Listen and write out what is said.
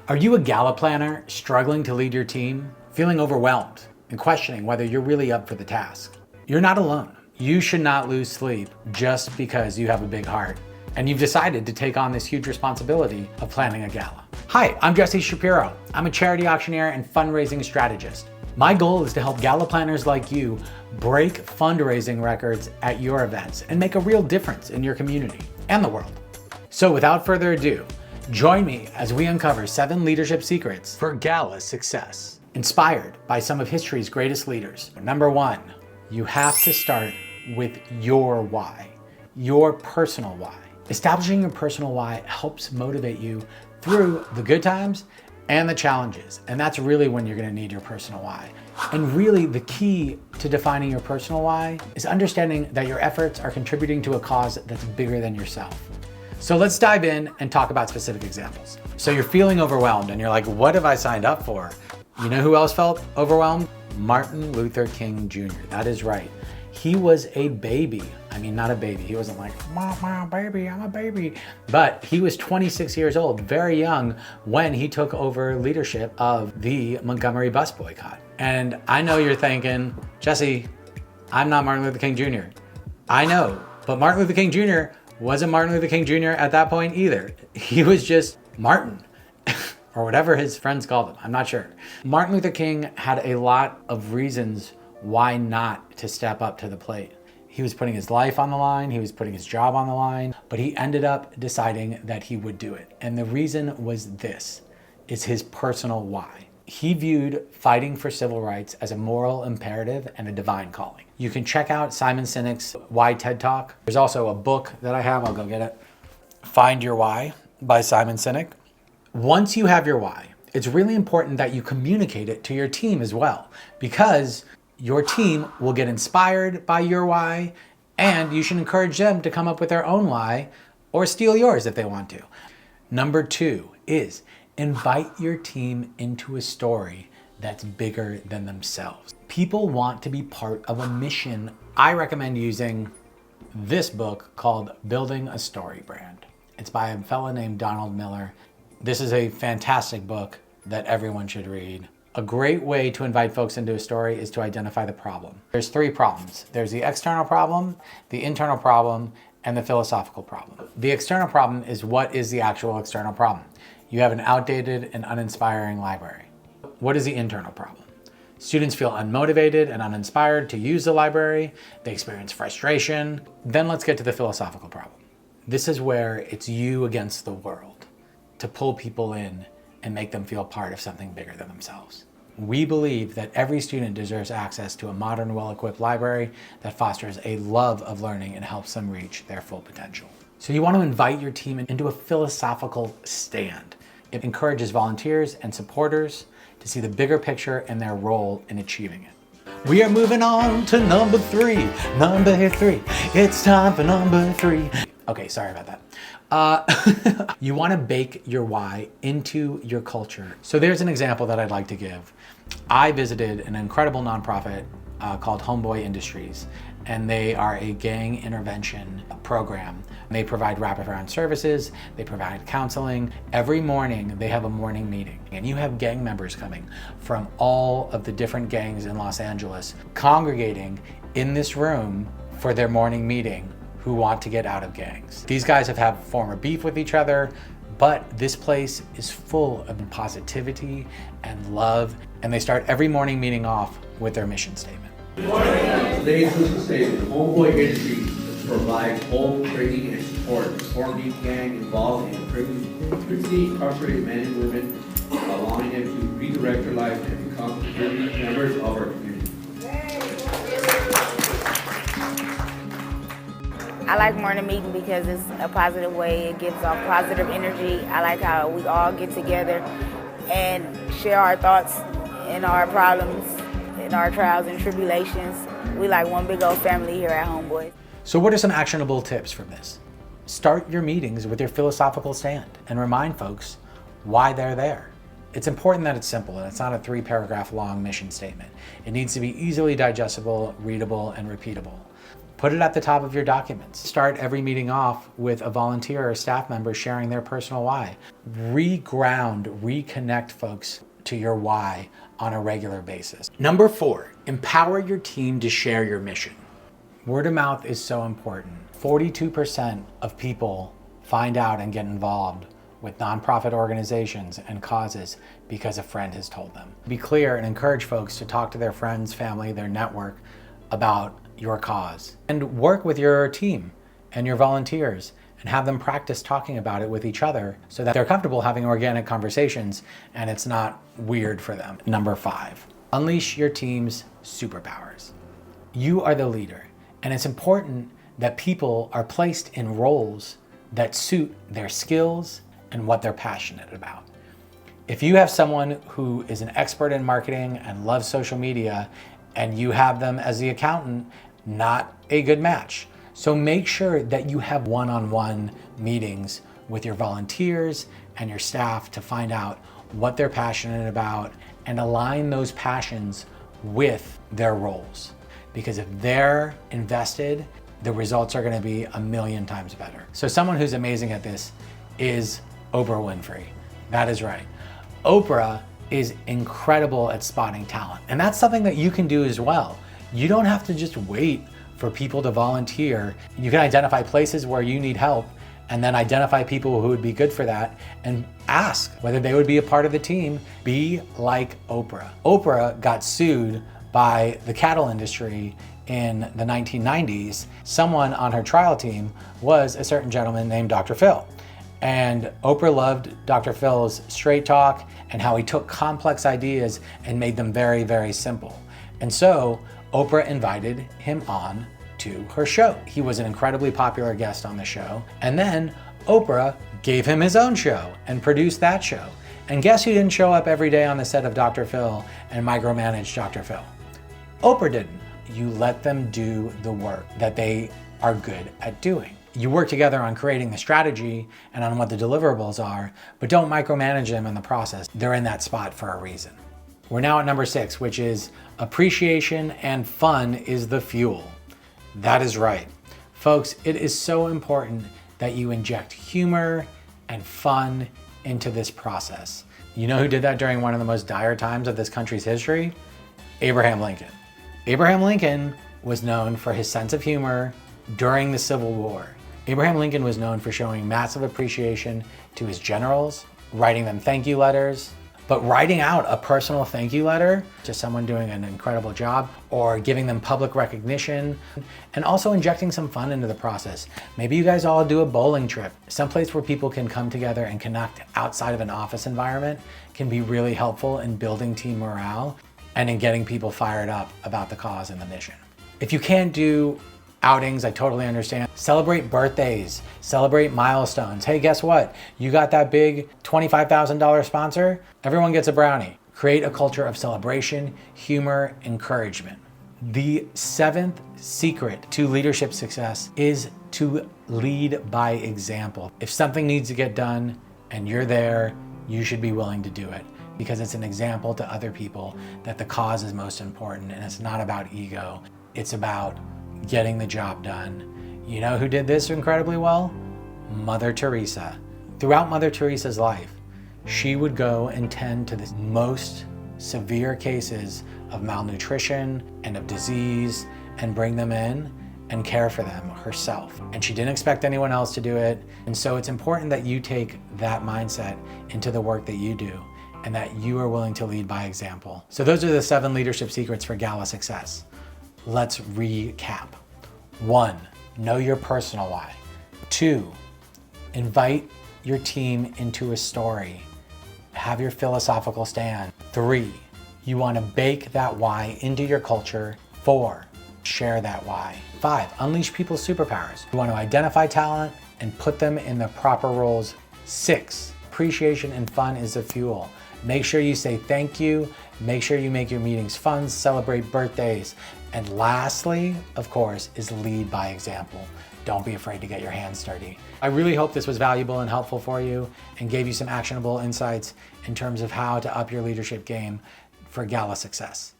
Are you a gala planner struggling to lead your team, feeling overwhelmed and questioning whether you're really up for the task? You're not alone. You should not lose sleep just because you have a big heart and you've decided to take on this huge responsibility of planning a gala. Hi, I'm Jesse Shapiro. I'm a charity auctioneer and fundraising strategist. My goal is to help gala planners like you break fundraising records at your events and make a real difference in your community and the world. So without further ado, join me as we uncover 7 leadership secrets for gala success, inspired by some of history's greatest leaders. Number 1, you have to start with your why, your personal why. Establishing your personal why helps motivate you through the good times and the challenges. And that's really when you're gonna need your personal why. And really the key to defining your personal why is understanding that your efforts are contributing to a cause that's bigger than yourself. So let's dive in and talk about specific examples. So you're feeling overwhelmed and you're like, what have I signed up for? You know who else felt overwhelmed? Martin Luther King Jr. That is right. He was a baby. I mean, not a baby. He wasn't like, Mom, baby, I'm a baby. But he was 26 years old, very young, when he took over leadership of the Montgomery bus boycott. And I know you're thinking, Jesse, I'm not Martin Luther King Jr. I know, but Martin Luther King Jr. wasn't Martin Luther King Jr. at that point either. He was just Martin. Or whatever his friends called him, I'm not sure. Martin Luther King had a lot of reasons why not to step up to the plate. He was putting his life on the line, he was putting his job on the line, but he ended up deciding that he would do it. And the reason was this, is his personal why. He viewed fighting for civil rights as a moral imperative and a divine calling. You can check out Simon Sinek's Why TED Talk. There's also a book that I have, I'll go get it. Find Your Why by Simon Sinek. Once you have your why, it's really important that you communicate it to your team as well, because your team will get inspired by your why, and you should encourage them to come up with their own why or steal yours if they want to. Number 2 is invite your team into a story that's bigger than themselves. People want to be part of a mission. I recommend using this book called Building a Story Brand. It's by a fellow named Donald Miller. This is a fantastic book that everyone should read. A great way to invite folks into a story is to identify the problem. There's 3 problems. There's the external problem, the internal problem, and the philosophical problem. The external problem is, what is the actual external problem? You have an outdated and uninspiring library. What is the internal problem? Students feel unmotivated and uninspired to use the library. They experience frustration. Then let's get to the philosophical problem. This is where it's you against the world, to pull people in and make them feel part of something bigger than themselves. We believe that every student deserves access to a modern, well-equipped library that fosters a love of learning and helps them reach their full potential. So you want to invite your team into a philosophical stand. It encourages volunteers and supporters to see the bigger picture and their role in achieving it. We are moving on to number 3. Number 3. It's time for number 3. Okay, sorry about that. You want to bake your why into your culture. So there's an example that I'd like to give. I visited an incredible nonprofit called Homeboy Industries, and they are a gang intervention program. They provide wraparound services, they provide counseling. Every morning they have a morning meeting, and you have gang members coming from all of the different gangs in Los Angeles congregating in this room for their morning meeting, who want to get out of gangs. These guys have had former beef with each other, but this place is full of positivity and love, and they start every morning meeting off with their mission statement. Today's mission statement: Homeboy Industries provides home training and support for the gang involved in previously incarcerated men and women, allowing them to redirect their life and become community members of our community. I like morning meeting because it's a positive way. It gives off positive energy. I like how we all get together and share our thoughts and our problems and our trials and tribulations. We like one big old family here at Homeboys. So what are some actionable tips from this? Start your meetings with your philosophical stand and remind folks why they're there. It's important that it's simple and it's not a 3-paragraph long mission statement. It needs to be easily digestible, readable, and repeatable. Put it at the top of your documents. Start every meeting off with a volunteer or staff member sharing their personal why. Reconnect folks to your why on a regular basis. Number 4, empower your team to share your mission. Word of mouth is so important. 42% of people find out and get involved with nonprofit organizations and causes because a friend has told them. Be clear and encourage folks to talk to their friends, family, their network about your cause. And work with your team and your volunteers and have them practice talking about it with each other so that they're comfortable having organic conversations and it's not weird for them. Number 5, unleash your team's superpowers. You are the leader, and it's important that people are placed in roles that suit their skills and what they're passionate about. If you have someone who is an expert in marketing and loves social media and you have them as the accountant, not a good match. So make sure that you have one-on-one meetings with your volunteers and your staff to find out what they're passionate about and align those passions with their roles. Because if they're invested, the results are going to be a million times better. So someone who's amazing at this is Oprah Winfrey. That is right. Oprah is incredible at spotting talent. And that's something that you can do as well. You don't have to just wait for people to volunteer. You can identify places where you need help and then identify people who would be good for that and ask whether they would be a part of the team. Be like Oprah. Oprah got sued by the cattle industry in the 1990s. Someone on her trial team was a certain gentleman named Dr. Phil. And Oprah loved Dr. Phil's straight talk and how he took complex ideas and made them very, very simple. And so Oprah invited him on to her show. He was an incredibly popular guest on the show. And then Oprah gave him his own show and produced that show. And guess who didn't show up every day on the set of Dr. Phil and micromanage Dr. Phil? Oprah didn't. You let them do the work that they are good at doing. You work together on creating the strategy and on what the deliverables are, but don't micromanage them in the process. They're in that spot for a reason. We're now at number 6, which is appreciation and fun is the fuel. That is right. Folks, it is so important that you inject humor and fun into this process. You know who did that during one of the most dire times of this country's history? Abraham Lincoln. Abraham Lincoln was known for his sense of humor during the Civil War. Abraham Lincoln was known for showing massive appreciation to his generals, writing them thank you letters, but writing out a personal thank you letter to someone doing an incredible job or giving them public recognition, and also injecting some fun into the process. Maybe you guys all do a bowling trip. Someplace where people can come together and connect outside of an office environment can be really helpful in building team morale and in getting people fired up about the cause and the mission. If you can't do outings, I totally understand. Celebrate birthdays, celebrate milestones. Hey, guess what? You got that big $25,000 sponsor? Everyone gets a brownie. Create a culture of celebration, humor, encouragement. The 7th secret to leadership success is to lead by example. If something needs to get done and you're there, you should be willing to do it because it's an example to other people that the cause is most important and it's not about ego. It's about getting the job done. You know who did this incredibly well? Mother Teresa. Throughout Mother Teresa's life, she would go and tend to the most severe cases of malnutrition and of disease and bring them in and care for them herself. And she didn't expect anyone else to do it. And so it's important that you take that mindset into the work that you do and that you are willing to lead by example. So those are the 7 leadership secrets for Gala success. Let's recap. 1, know your personal why. 2, invite your team into a story. Have your philosophical stand. 3, you want to bake that why into your culture. 4, share that why. 5, unleash people's superpowers. You want to identify talent and put them in the proper roles. 6, appreciation and fun is the fuel. Make sure you say thank you. Make sure you make your meetings fun, celebrate birthdays. And lastly, of course, is lead by example. Don't be afraid to get your hands dirty. I really hope this was valuable and helpful for you and gave you some actionable insights in terms of how to up your leadership game for Gala success.